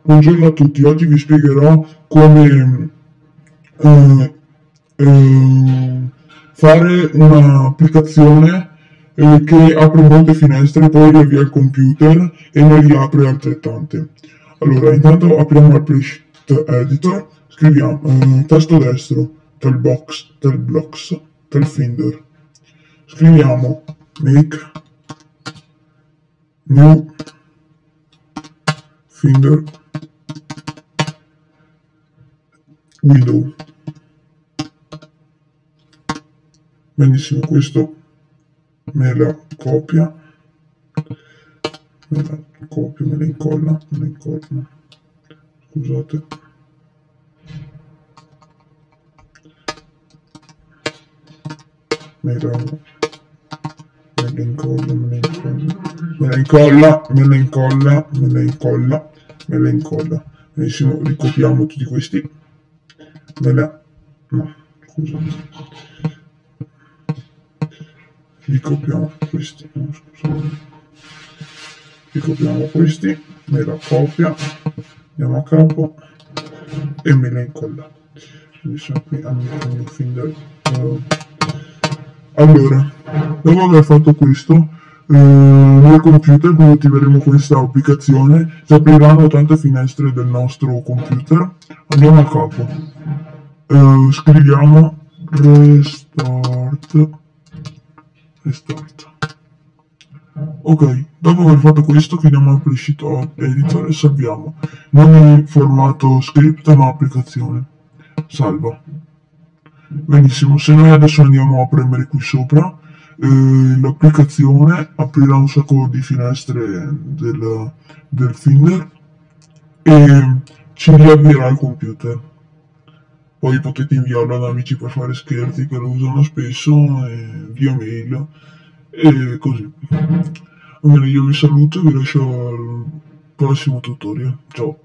Buongiorno a tutti, oggi vi spiegherò come eh, fare un'applicazione che apre molte finestre, poi riavvia il computer e ne riapre altrettante. Allora, intanto apriamo il Presheet Editor, scriviamo tasto destro, Telblocks, Telfinder, scriviamo make new finder window. Benissimo, questo me la copia, me la incolla, scusate, me la incolla. Benissimo, ricopiamo tutti questi, ricopiamo questi, me la copia, andiamo a capo e me la incolla. Adesso qui al Finder. Allora, dopo aver fatto questo, nel computer, quando attiveremo questa applicazione, si apriranno tante finestre del nostro computer. Andiamo a capo, scriviamo restart. Ok, dopo aver fatto questo, chiudiamo il Presheet Editor e salviamo. Non in formato script ma applicazione. Salva. Benissimo, se noi adesso andiamo a premere qui sopra, l'applicazione aprirà un sacco di finestre del Finder e ci riavvierà il computer. Poi potete inviarlo ad amici per fare scherzi che lo usano spesso, via mail e così. Bene, io vi saluto e vi lascio al prossimo tutorial. Ciao!